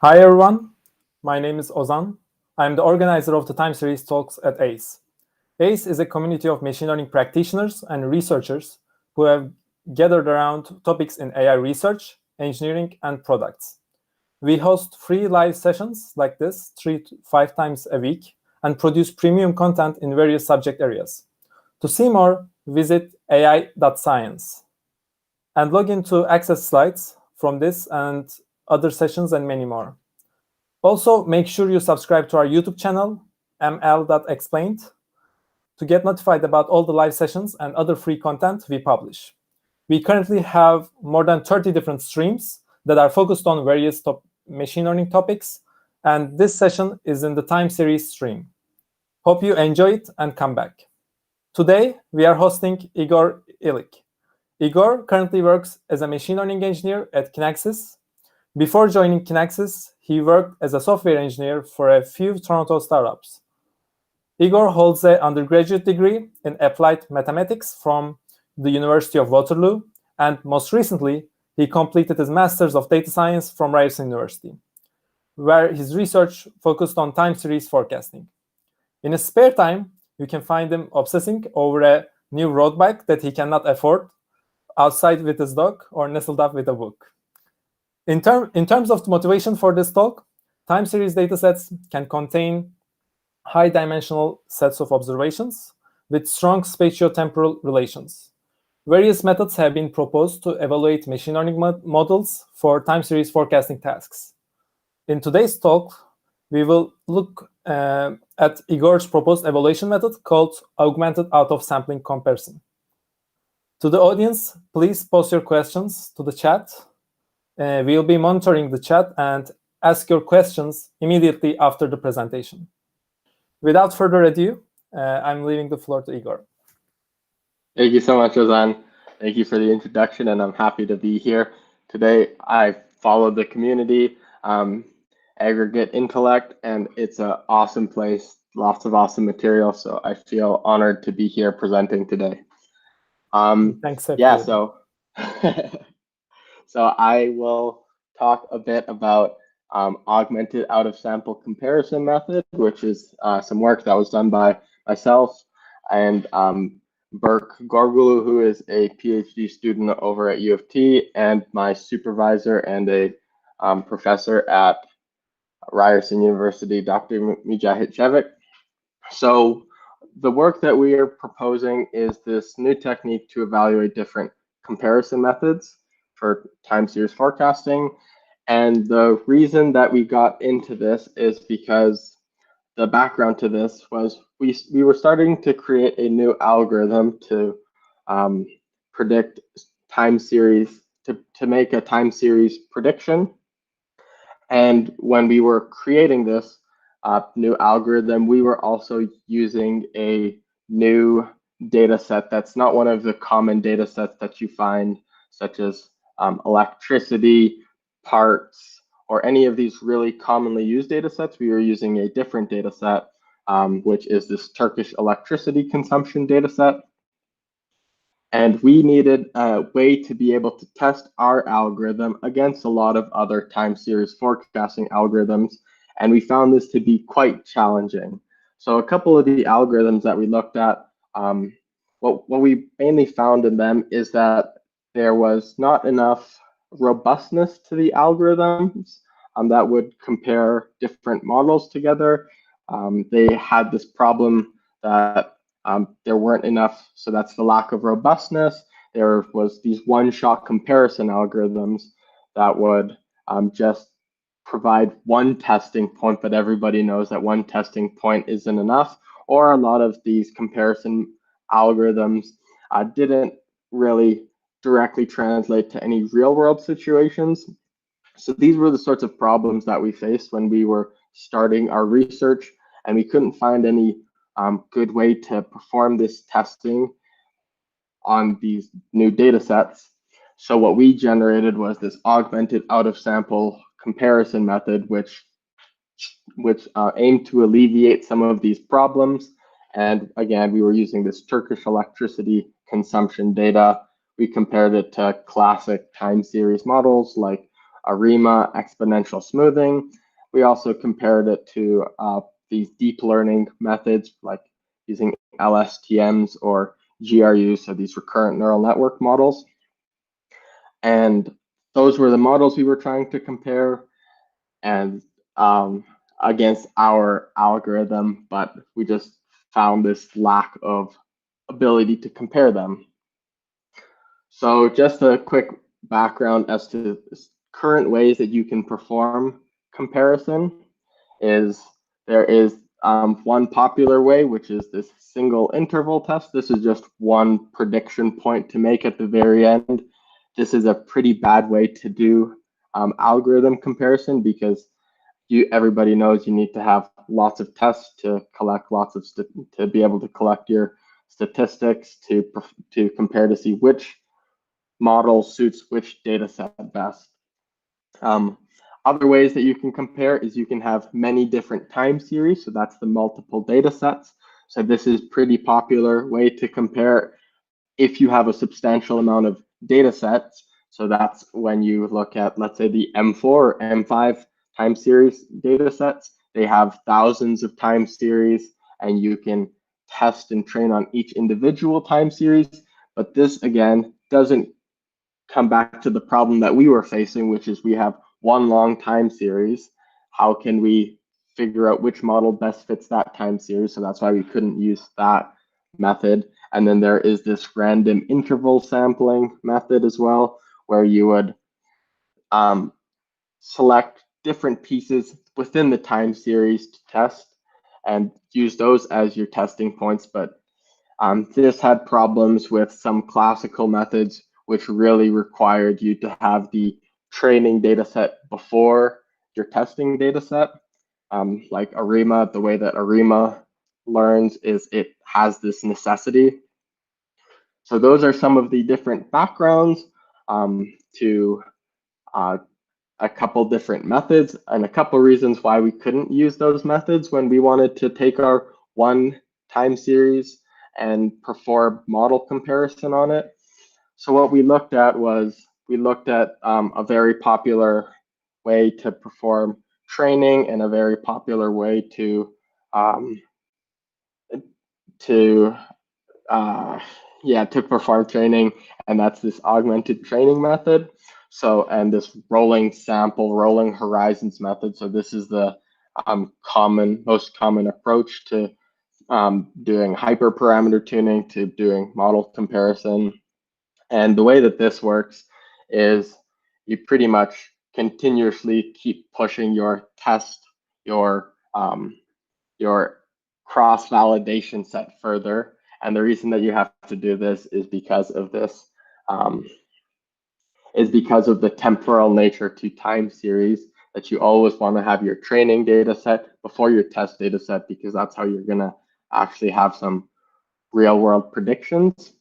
Hi everyone, my name is Ozan. I'm the organizer of the time series talks at ACE. ACE is a community of machine learning practitioners and researchers who have gathered around topics in AI research, engineering, and products. We host free live sessions like this 3 to 5 times a week and produce premium content in various subject areas. To see more, visit ai.science and log in to access slides from this and other sessions and many more. Also, make sure you subscribe to our YouTube channel, ml.explained, to get notified about all the live sessions and other free content we publish. We currently have more than 30 different streams that are focused on various machine learning topics, and this session is in the time series stream. Hope you enjoy it and come back. Today, we are hosting Igor Ilic. Igor currently works as a machine learning engineer at Kinaxis. Before joining Kinaxis, he worked as a software engineer for a few Toronto startups. Igor holds an undergraduate degree in applied mathematics from the University of Waterloo, and most recently, he completed his Master's of Data Science from Ryerson University, where his research focused on time series forecasting. In his spare time, you can find him obsessing over a new road bike that he cannot afford, outside with his dog, or nestled up with a book. In terms of the motivation for this talk, time series datasets can contain high-dimensional sets of observations with strong spatiotemporal relations. Various methods have been proposed to evaluate machine learning models for time series forecasting tasks. In today's talk, we will look at Igor's proposed evaluation method called Augmented Out-of-Sampling Comparison. To the audience, please post your questions to the chat. We'll be monitoring the chat and ask your questions immediately after the presentation. Without further ado, I'm leaving the floor to Igor. Thank you so much, Ozan. Thank you for the introduction, and I'm happy to be here. Today, I followed the community, Aggregate Intellect, and it's an awesome place, lots of awesome material, so I feel honored to be here presenting today. Thanks. Yeah, so I will talk a bit about augmented out-of-sample comparison method, which is some work that was done by myself and Berk Gorgulu, who is a PhD student over at U of T, and my supervisor and a professor at Ryerson University, Dr. Mujahid Shevik. So the work that we are proposing is this new technique to evaluate different comparison methods for time series forecasting. And the reason that we got into this is because the background to this was we were starting to create a new algorithm to predict time series, to make a time series prediction. And when we were creating this new algorithm, we were also using a new data set that's not one of the common data sets that you find, such as electricity, parts, or any of these really commonly used data sets. We were using a different data set, which is this Turkish electricity consumption data set. And we needed a way to be able to test our algorithm against a lot of other time series forecasting algorithms. And we found this to be quite challenging. So a couple of the algorithms that we looked at, what we mainly found in them is that there was not enough robustness to the algorithms that would compare different models together. They had this problem that there weren't enough, so that's the lack of robustness. There was these one-shot comparison algorithms that would just provide one testing point, but everybody knows that one testing point isn't enough. Or a lot of these comparison algorithms didn't really directly translate to any real-world situations. So these were the sorts of problems that we faced when we were starting our research, and we couldn't find any good way to perform this testing on these new data sets. So what we generated was this augmented out-of-sample comparison method, which aimed to alleviate some of these problems. And again, we were using this Turkish electricity consumption data. We compared it to classic time series models like ARIMA exponential smoothing. We also compared it to these deep learning methods like using LSTMs or GRUs, so these recurrent neural network models. And those were the models we were trying to compare and against our algorithm, but we just found this lack of ability to compare them. So just a quick background as to current ways that you can perform comparison is there is one popular way, which is this single interval test. This is just one prediction point to make at the very end. This is a pretty bad way to do algorithm comparison because everybody knows you need to have lots of tests to collect lots of to be able to collect your statistics to compare to see which model suits which data set best. Other ways that you can compare is you can have many different time series. So that's the multiple data sets. So this is pretty popular way to compare if you have a substantial amount of data sets. So that's when you look at, let's say, the M4 or M5 time series data sets. They have thousands of time series, and you can test and train on each individual time series. But this, again, doesn't come back to the problem that we were facing, which is we have one long time series. How can we figure out which model best fits that time series? So that's why we couldn't use that method. And then there is this random interval sampling method as well, where you would select different pieces within the time series to test and use those as your testing points. But this had problems with some classical methods, which really required you to have the training data set before your testing data set. Like ARIMA, the way that ARIMA learns is it has this necessity. So those are some of the different backgrounds to a couple different methods and a couple reasons why we couldn't use those methods when we wanted to take our one time series and perform model comparison on it. So what we looked at was a very popular way to perform training and a very popular way to perform training, and that's this augmented training method. So, and this rolling sample, rolling horizons method. So this is the most common approach to doing hyperparameter tuning, to doing model comparison. And the way that this works is you pretty much continuously keep pushing your test, your cross-validation set further. And the reason that you have to do this is because of this, is because of the temporal nature to time series, that you always want to have your training data set before your test data set, because that's how you're going to actually have some real world predictions.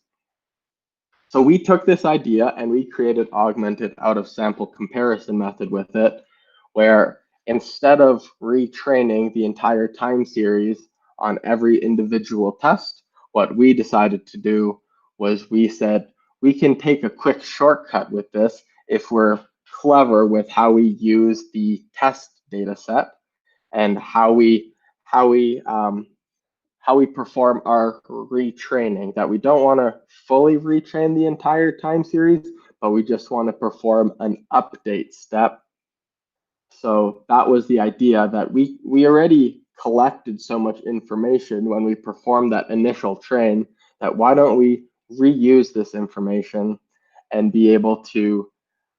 So we took this idea and we created augmented out of sample comparison method with it, where instead of retraining the entire time series on every individual test, what we decided to do was we said we can take a quick shortcut with this if we're clever with how we use the test data set and how we perform our retraining, that we don't want to fully retrain the entire time series, but we just want to perform an update step. So that was the idea, that we already collected so much information when we performed that initial train, that why don't we reuse this information and be able to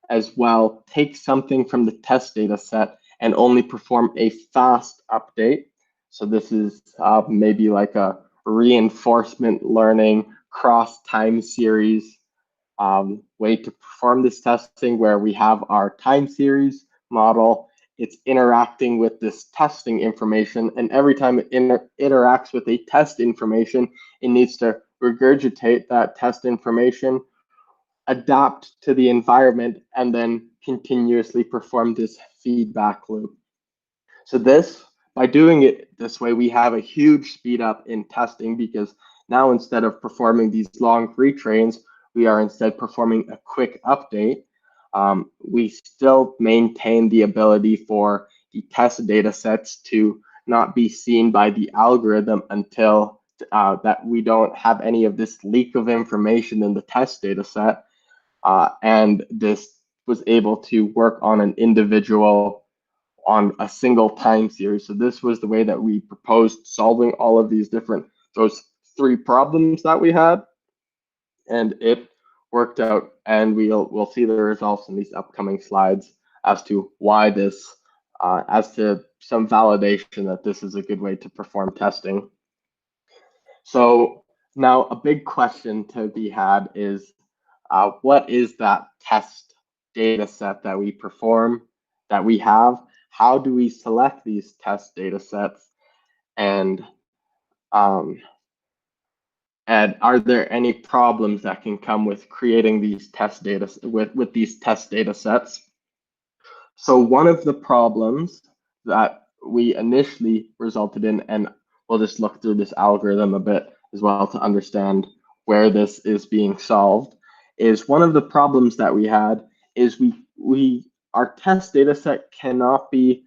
as well take something from the test data set and only perform a fast update. So this is maybe like a reinforcement learning cross time series way to perform this testing, where we have our time series model, it's interacting with this testing information, and every time it interacts with a test information, it needs to regurgitate that test information, adapt to the environment, and then continuously perform this feedback loop. So by doing it this way, we have a huge speed up in testing, because now instead of performing these long retrains, we are instead performing a quick update. we still maintain the ability for the test data sets to not be seen by the algorithm until that we don't have any of this leak of information in the test data set. And this was able to work on an individual, on a single time series. So this was the way that we proposed solving all of these those 3 problems that we had. And it worked out, and we'll see the results in these upcoming slides as to why this, as to some validation that this is a good way to perform testing. So now a big question to be had is, what is that test data set that we perform, that we have? How do we select these test data sets? And are there any problems that can come with creating these test data with these test data sets? So one of the problems that we initially resulted in, and we'll just look through this algorithm a bit as well to understand where this is being solved, is one of the problems that we had is our test data set cannot be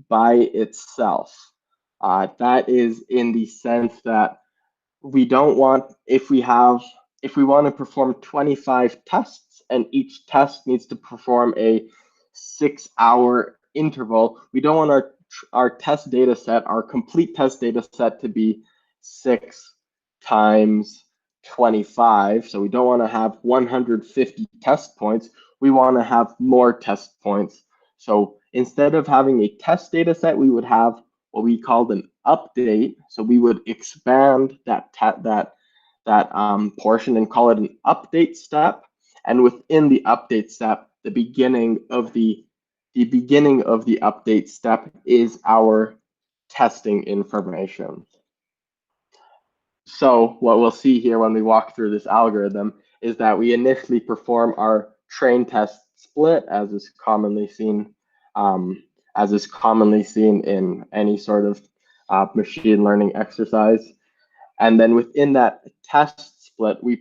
by itself. That is in the sense that we don't want, if we want to perform 25 tests and each test needs to perform a 6-hour interval, we don't want our test data set, our complete test data set, to be 6 times 25. So we don't want to have 150 test points. We want to have more test points. So instead of having a test data set, we would have what we called an update. So we would expand that portion and call it an update step. And within the update step, the beginning of the update step is our testing information. So what we'll see here when we walk through this algorithm is that we initially perform our train test split, as is commonly seen in any sort of machine learning exercise. And then within that test split, we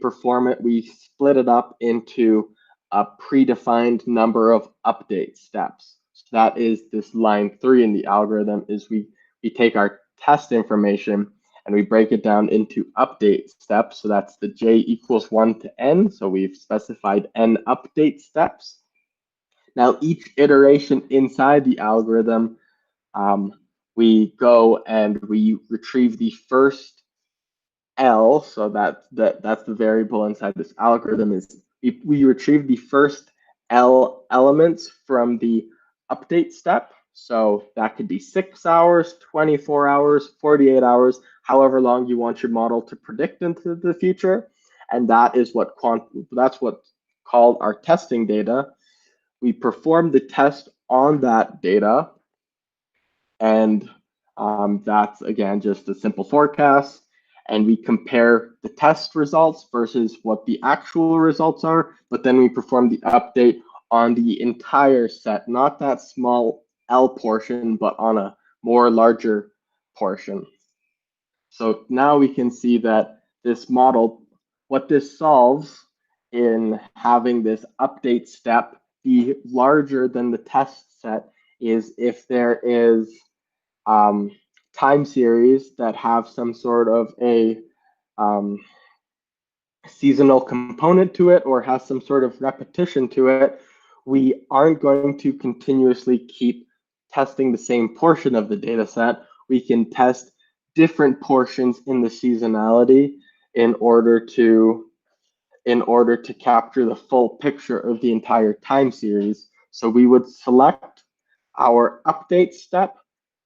split it up into a predefined number of update steps. So that is this line 3 in the algorithm, is we take our test information and we break it down into update steps. So that's the j equals 1 to n. So we've specified n update steps. Now, each iteration inside the algorithm, we go and we retrieve the first L. So that's the variable inside this algorithm, is we retrieve the first L elements from the update step. So that could be 6 hours, 24 hours, 48 hours, however long you want your model to predict into the future. And that is that's what's called our testing data. We perform the test on that data, and that's, again, just a simple forecast. And we compare the test results versus what the actual results are, but then we perform the update on the entire set, not that small L portion, but on a more larger portion. So now we can see that this model, what this solves in having this update step be larger than the test set, is if there is time series that have some sort of a seasonal component to it or has some sort of repetition to it, we aren't going to continuously keep testing the same portion of the data set. We can test different portions in the seasonality in order to capture the full picture of the entire time series. So we would select our update step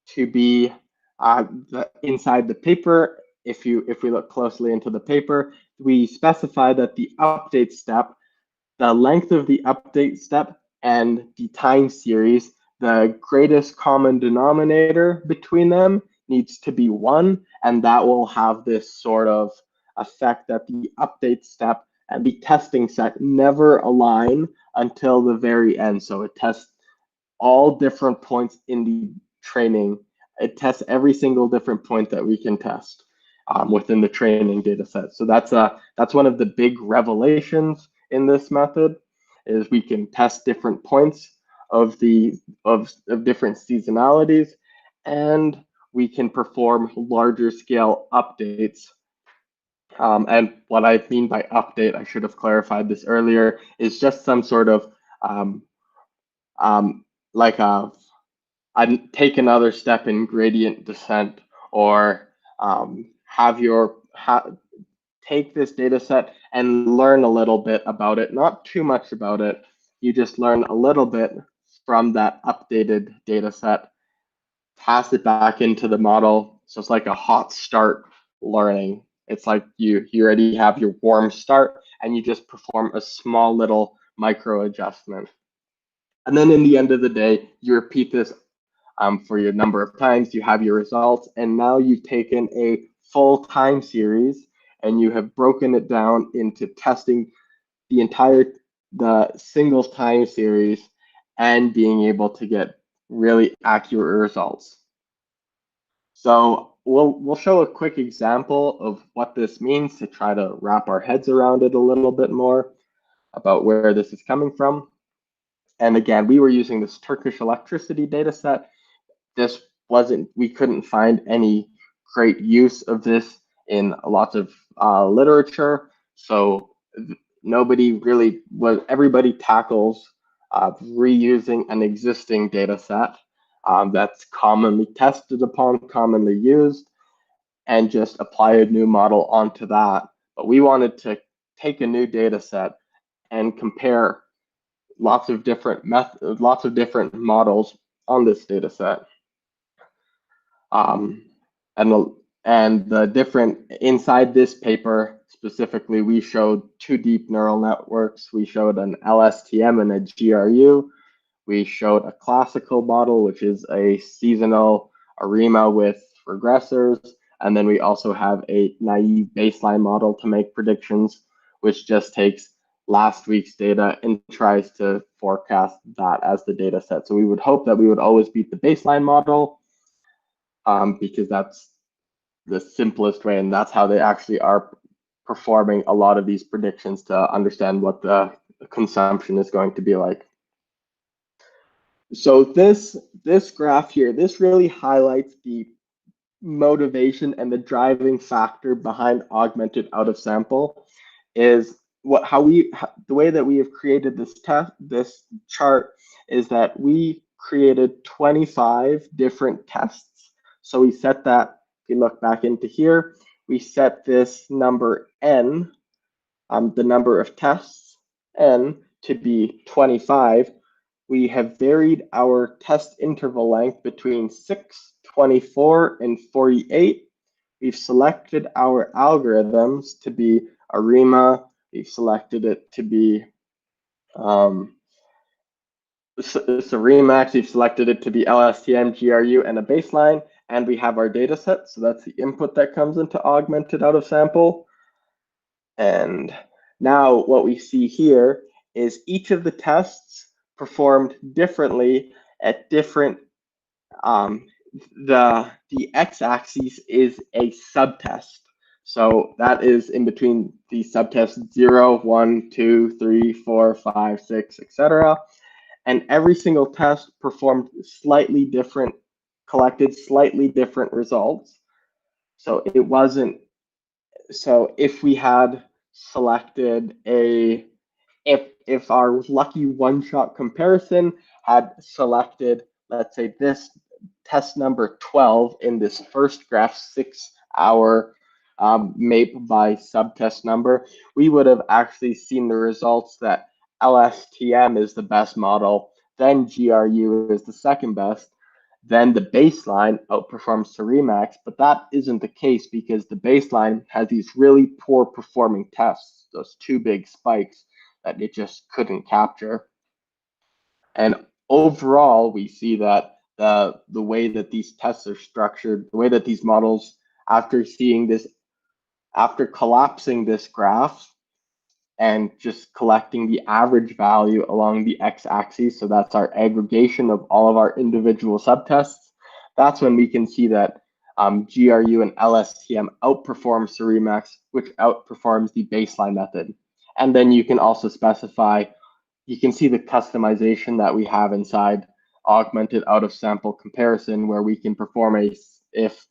to be inside the paper. If we look closely into the paper, we specify that the update step, the length of the update step, and the time series, the greatest common denominator between them needs to be 1, and that will have this sort of effect that the update step and the testing set never align until the very end. So it tests all different points in the training. It tests every single different point that we can test within the training data set. So that's one of the big revelations in this method. is we can test different points of different seasonalities, and we can perform larger scale updates. And what I mean by update, I should have clarified this earlier, is just some sort of like I'd take another step in gradient descent, or take this data set and learn a little bit about it, not too much about it. You just learn a little bit from that updated data set, pass it back into the model. So it's like a hot start learning. It's like you already have your warm start and you just perform a small little micro adjustment. And then in the end of the day, you repeat this for your number of times, you have your results, and now you've taken a full time series and you have broken it down into testing the single time series and being able to get really accurate results. So we'll show a quick example of what this means to try to wrap our heads around it a little bit more about where this is coming from. And again, we were using this Turkish electricity data set. We couldn't find any great use of this in lots of literature. So everybody tackles reusing an existing data set that's commonly tested upon, commonly used, and just apply a new model onto that. But we wanted to take a new data set and compare lots of different models on this data set. And the different inside this paper specifically, we showed two deep neural networks. We showed an LSTM and a GRU. We showed a classical model, which is a seasonal ARIMA with regressors. And then we also have a naive baseline model to make predictions, which just takes last week's data and tries to forecast that as the data set. So we would hope that we would always beat the baseline model, because that's the simplest way, and that's how they actually are performing a lot of these predictions to understand what the consumption is going to be like. So this graph here, this really highlights the motivation and the driving factor behind augmented out of sample. Is the way that we have created this chart is that we created 25 different tests. So we set that, if you look back into here, we set this number n, the number of tests, n, to be 25. We have varied our test interval length between 6, 24, and 48. We've selected our algorithms to be ARIMA. We've selected it to be Remax. We've selected it to be LSTM, GRU, and a baseline. And we have our data set. So that's the input that comes into augmented out of sample. And now what we see here is each of the tests performed differently at different, the x-axis is a subtest. So that is in between the subtests 0, 1, 2, 3, 4, 5, 6, etc. And every single test performed slightly different, collected slightly different results. So it wasn't, so if we had selected if our lucky one-shot comparison had selected, let's say, this test number 12 in this first graph, 6-hour MAPE by subtest number, we would have actually seen the results that LSTM is the best model, then GRU is the second best, then the baseline outperforms Remax, but that isn't the case because the baseline has these really poor performing tests, those two big spikes that it just couldn't capture. And overall, we see that the way that these tests are structured, the way that these models, after collapsing this graph and just collecting the average value along the x-axis, so that's our aggregation of all of our individual subtests, that's when we can see that GRU and LSTM outperform Remax, which outperforms the baseline method. And then you can also specify you can see the customization that we have inside augmented out of sample comparison, where we can perform if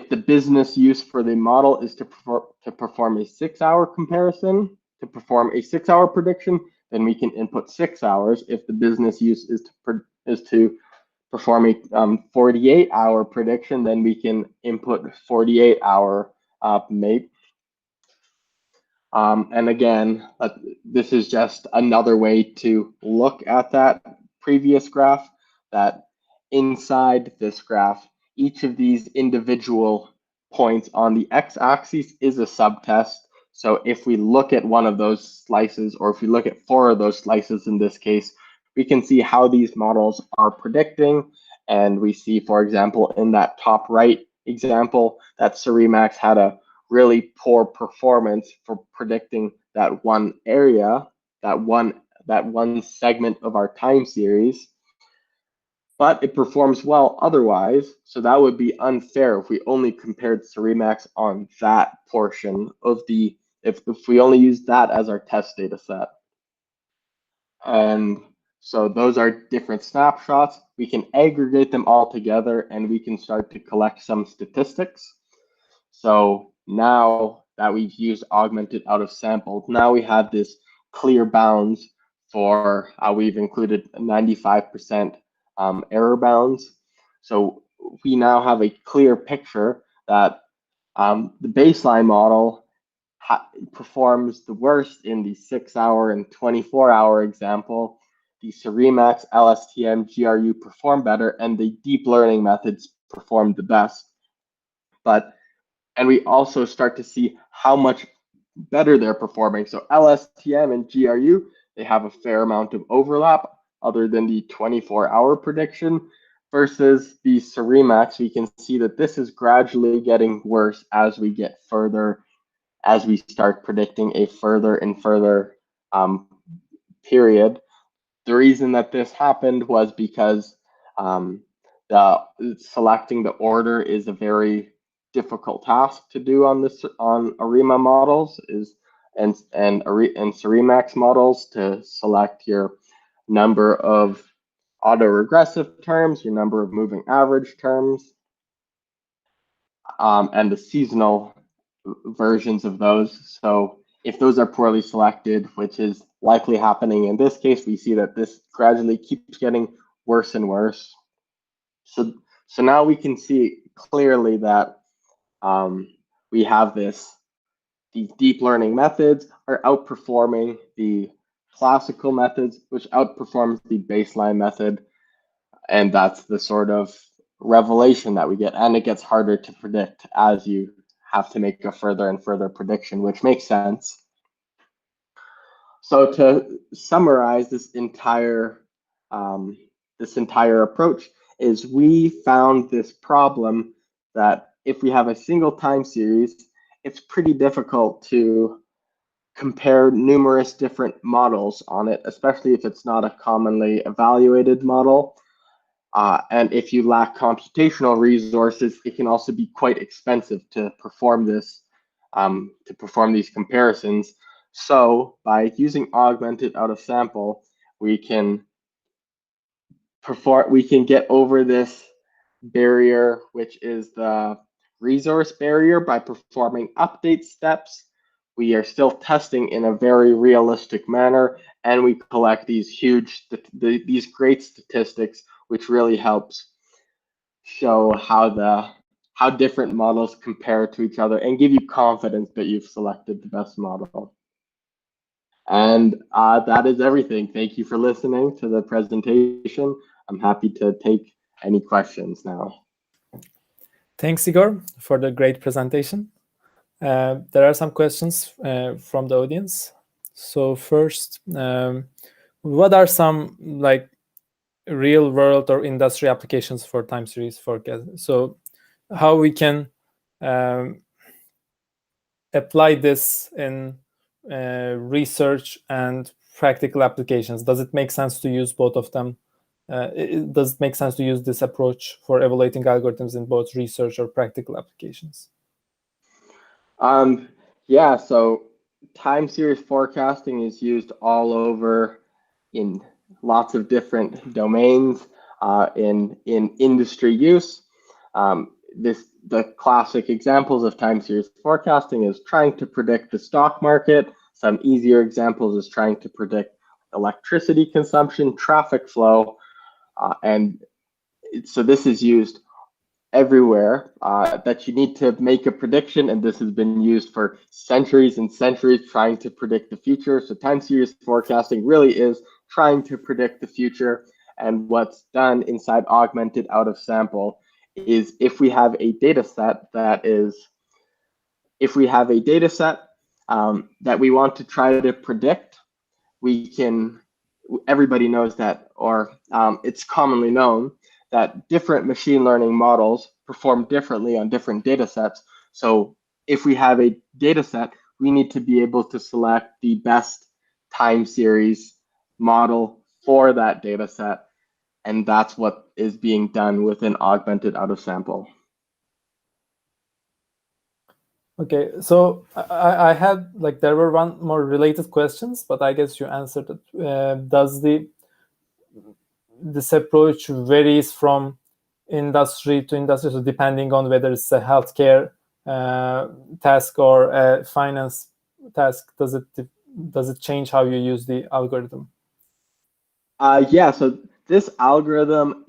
the business use for the model is to perform a 6-hour comparison, to perform a 6-hour prediction, then we can input 6 hours. If the business use is to perform a 48-hour prediction, then we can input 48-hour mate. And again, this is just another way to look at that previous graph, that inside this graph, each of these individual points on the x-axis is a subtest. So if we look at one of those slices, or if we look at 4 of those slices in this case, we can see how these models are predicting. And we see, for example, in that top right example, that Cerimax had a really poor performance for predicting that one area, that one segment of our time series, but it performs well otherwise. So that would be unfair if we only compared Cerimax on that portion of the, if we only use that as our test data set. And so those are different snapshots. We can aggregate them all together and we can start to collect some statistics. So now that we've used augmented out of sample, now we have this clear bounds for, we've included 95% error bounds. So we now have a clear picture that the baseline model performs the worst in the 6-hour and 24-hour example. The Cerimax, LSTM, GRU perform better, and the deep learning methods perform the best. And we also start to see how much better they're performing. So LSTM and GRU, they have a fair amount of overlap other than the 24-hour prediction, versus the Cerimax. We can see that this is gradually getting worse as we get further, as we start predicting a further and further period. The reason that this happened was because selecting the order is a very difficult task to do on ARIMA models, and Cerimax models, to select your number of autoregressive terms, your number of moving average terms, and the seasonal versions of those. So if those are poorly selected, which is likely happening in this case, we see that this gradually keeps getting worse and worse. So now we can see clearly that we have these deep learning methods are outperforming the classical methods, which outperforms the baseline method. And that's the sort of revelation that we get. And it gets harder to predict as you have to make a further and further prediction, which makes sense. So to summarize this entire approach, is we found this problem that if we have a single time series, it's pretty difficult to compare numerous different models on it, especially if it's not a commonly evaluated model. And if you lack computational resources, it can also be quite expensive to perform this, to perform these comparisons. So by using augmented out of sample, we can get over this barrier, which is the resource barrier, by performing update steps. We are still testing in a very realistic manner, and we collect these these great statistics, which really helps show how different models compare to each other and give you confidence that you've selected the best model. And that is everything. Thank you for listening to the presentation. I'm happy to take any questions now. Thanks, Igor, for the great presentation. There are some questions from the audience. So first, what are some real world or industry applications for time series forecast? So how we can apply this in research and practical applications? Does it make sense to use both of them? Does it make sense to use this approach for evaluating algorithms in both research or practical applications? Yeah, so time series forecasting is used all over in lots of different domains in industry use. The classic examples of time series forecasting is trying to predict the stock market. Some easier examples is trying to predict electricity consumption, traffic flow, and so this is used everywhere that you need to make a prediction, and this has been used for centuries and centuries trying to predict the future. So time series forecasting really is trying to predict the future, and what's done inside augmented out of sample is if we have a data set that we want to try to predict, everybody knows that, or it's commonly known that different machine learning models perform differently on different data sets. So if we have a data set, we need to be able to select the best time series model for that data set. And that's what is being done with an augmented out of sample. Okay, so I had, like, there were one more related questions, but I guess you answered it. Does this approach varies from industry to industry, so depending on whether it's a healthcare task or a finance task, does it change how you use the algorithm? Yeah, so this algorithm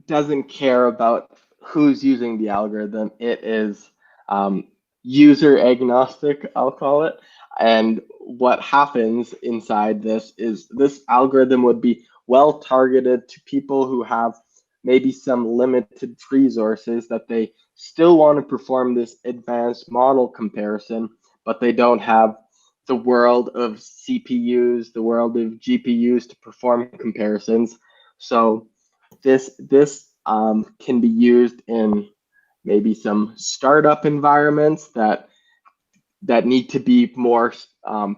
doesn't care about who's using the algorithm. It is user agnostic, I'll call it. And what happens inside this is this algorithm would be well targeted to people who have maybe some limited resources that they still want to perform this advanced model comparison, but they don't have the world of CPUs, the world of GPUs to perform comparisons. So this can be used in maybe some startup environments that need to be more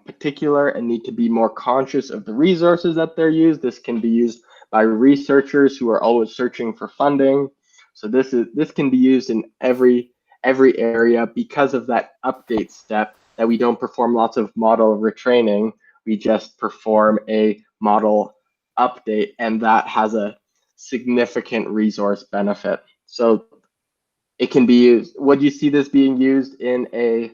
particular and need to be more conscious of the resources that they're used. This can be used by researchers who are always searching for funding. So this can be used in every area because of that update step, that we don't perform lots of model retraining. We just perform a model update, and that has a significant resource benefit. So it can be used. Would you see this being used in a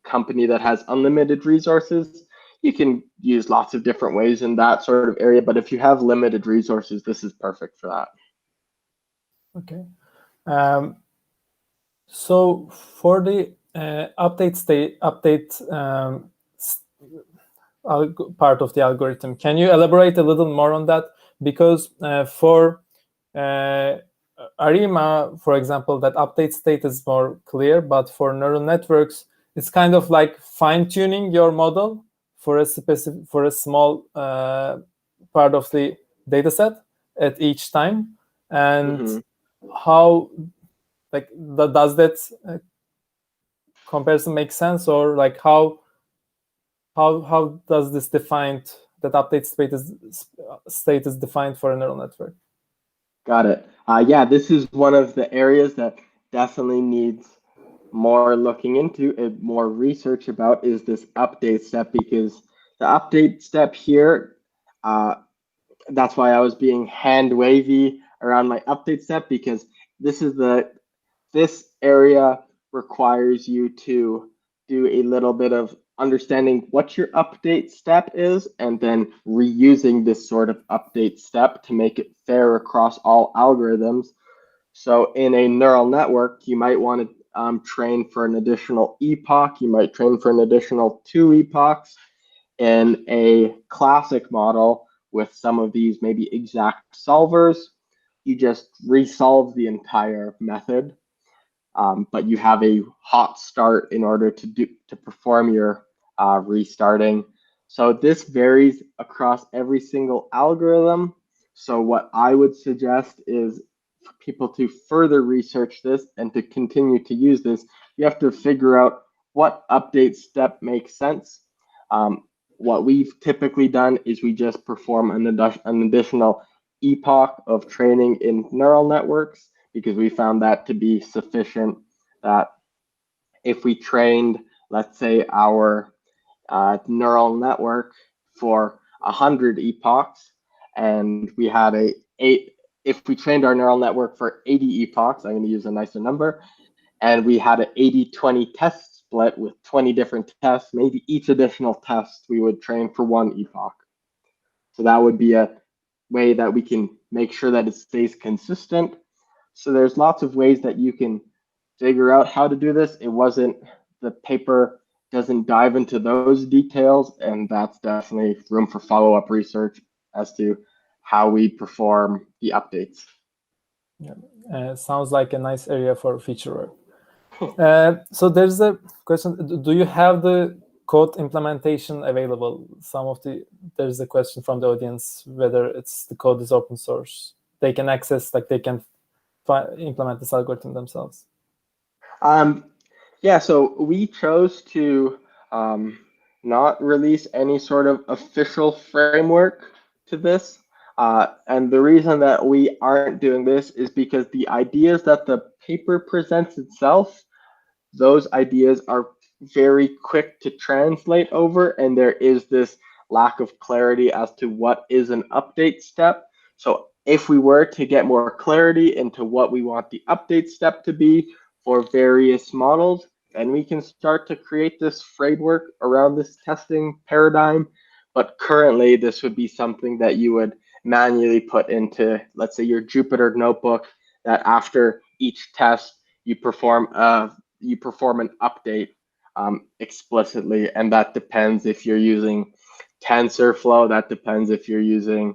company that has unlimited resources? You can use lots of different ways in that sort of area, but if you have limited resources, this is perfect for that. Okay. So for the part of the algorithm, can you elaborate a little more on that? Because for ARIMA, for example, that update state is more clear, but for neural networks, it's kind of like fine-tuning your model for a small part of the data set at each time. And how, like, does that comparison make sense, or like how does this that update state is defined for a neural network? Got it. Yeah, this is one of the areas that definitely needs more looking into and more research about, is this update step, because the update step here, that's why I was being hand wavy around my update step, because this area requires you to do a little bit of understanding what your update step is, and then reusing this sort of update step to make it fair across all algorithms. So in a neural network, you might want to train for an additional epoch. You might train for an additional 2 epochs. In a classic model with some of these maybe exact solvers, you just resolve the entire method, but you have a hot start in order to perform your restarting. So this varies across every single algorithm. So what I would suggest is for people to further research this and to continue to use this, you have to figure out what update step makes sense. What we've typically done is we just perform an additional epoch of training in neural networks, because we found that to be sufficient, that if we trained let's say, our neural network for 100 epochs, and we had if we trained our neural network for 80 epochs, I'm going to use a nicer number, and we had an 80-20 test split with 20 different tests, maybe each additional test we would train for 1 epoch. So that would be a way that we can make sure that it stays consistent. So there's lots of ways that you can figure out how to do this. The paper doesn't dive into those details, and that's definitely room for follow-up research as to how we perform the updates. Yeah, sounds like a nice area for future work. So there's a question: do you have the code implementation available? There's a question from the audience whether the code is open source. They can access, like they can implement this algorithm themselves. Yeah, so we chose to not release any sort of official framework to this. And the reason that we aren't doing this is because the ideas that the paper presents itself, those ideas are very quick to translate over, and there is this lack of clarity as to what is an update step. So if we were to get more clarity into what we want the update step to be for various models, then we can start to create this framework around this testing paradigm. But currently, this would be something that you would manually put into, let's say, your Jupyter notebook, that after each test, you perform an update explicitly, and that depends if you're using TensorFlow, that depends if you're using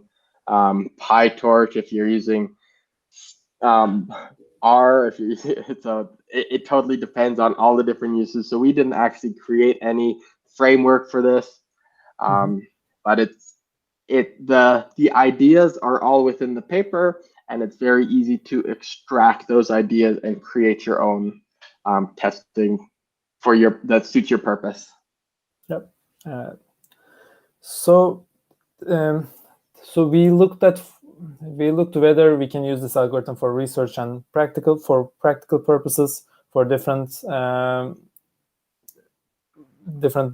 PyTorch, if you're using R, if you're it totally depends on all the different uses. So we didn't actually create any framework for this, but the ideas are all within the paper, and it's very easy to extract those ideas and create your own testing that suits your purpose. Yep. So we looked whether we can use this algorithm for research and practical purposes for different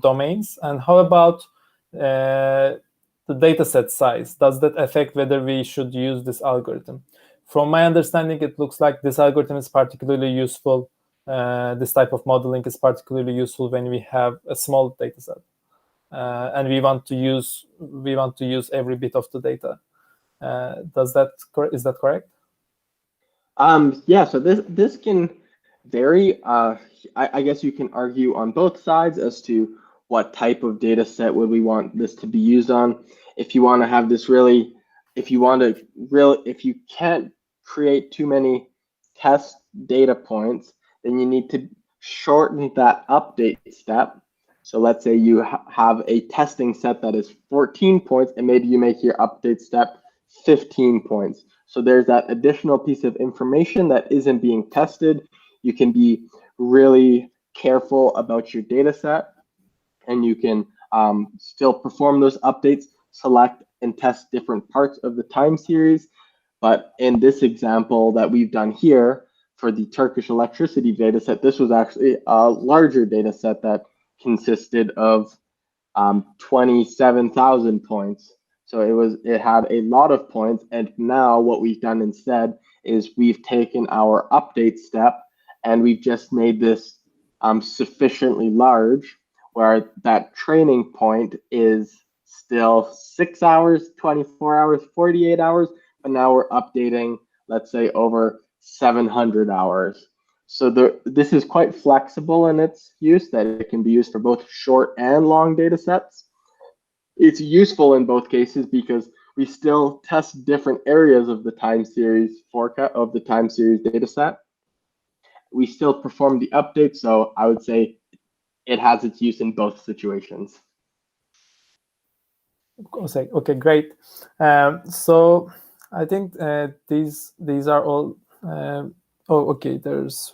domains. And how about the data set size? Does that affect whether we should use this algorithm? From my understanding, it looks like this algorithm is particularly useful. This type of modeling is particularly useful when we have a small data set, and we want to use every bit of the data. Is that correct? Yeah. So this can vary. I guess you can argue on both sides as to what type of data set would we want this to be used on. If you want to have this if you can't create too many test data points, then you need to shorten that update step. So let's say you have a testing set that is 14 points, and maybe you make your update step 15 points. So there's that additional piece of information that isn't being tested. You can be really careful about your data set, and you can still perform those updates, select and test different parts of the time series. But in this example that we've done here for the Turkish electricity data set, this was actually a larger data set that consisted of 27,000 points. So it had a lot of points, and now what we've done instead is we've taken our update step and we've just made this sufficiently large, where that training point is still 6 hours, 24 hours, 48 hours, but now we're updating, let's say, over 700 hours. So this is quite flexible in its use, that it can be used for both short and long data sets. It's useful in both cases because we still test different areas of the time series data set. We still perform the update, so I would say it has its use in both situations. Okay, great. So I think these are all. Okay. There's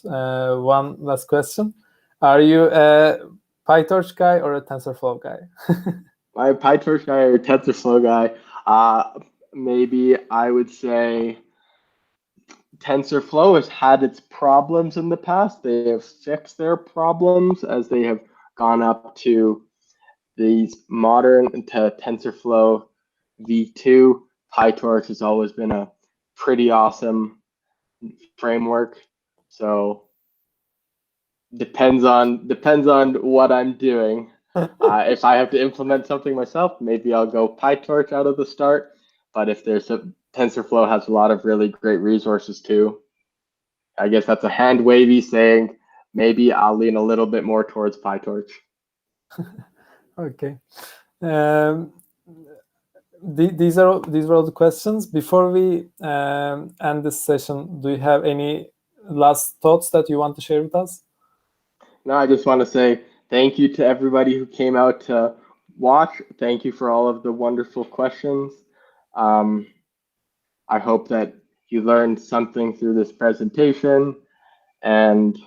one last question. Are you a PyTorch guy or a TensorFlow guy? I'm a PyTorch guy or a TensorFlow guy. Maybe I would say TensorFlow has had its problems in the past. They have fixed their problems as they have gone up to these modern to TensorFlow v2. PyTorch has always been a pretty awesome framework. So depends on what I'm doing. If I have to implement something myself, maybe I'll go PyTorch out of the start. But if TensorFlow has a lot of really great resources too. I guess that's a hand wavy saying maybe I'll lean a little bit more towards PyTorch. Okay. These were all the questions. Before we end this session, do you have any last thoughts that you want to share with us? No, I just want to say thank you to everybody who came out to watch. Thank you for all of the wonderful questions. I hope that you learned something through this presentation. And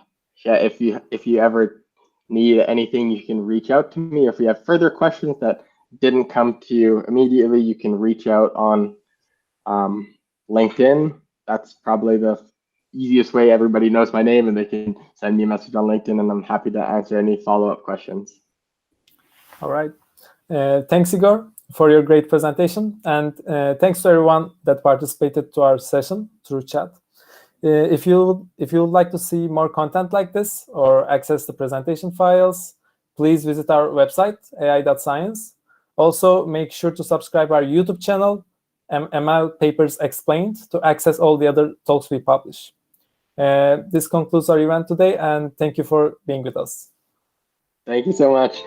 yeah, if you ever need anything, you can reach out to me. If you have further questions that didn't come to you immediately, you can reach out on LinkedIn. That's probably the easiest way. Everybody knows my name and they can send me a message on LinkedIn, and I'm happy to answer any follow-up questions. All right. Thanks, Igor, for your great presentation. And thanks to everyone that participated to our session through chat. If you would like to see more content like this or access the presentation files, please visit our website, ai.science. Also, make sure to subscribe our YouTube channel, ML Papers Explained, to access all the other talks we publish. This concludes our event today, and thank you for being with us. Thank you so much.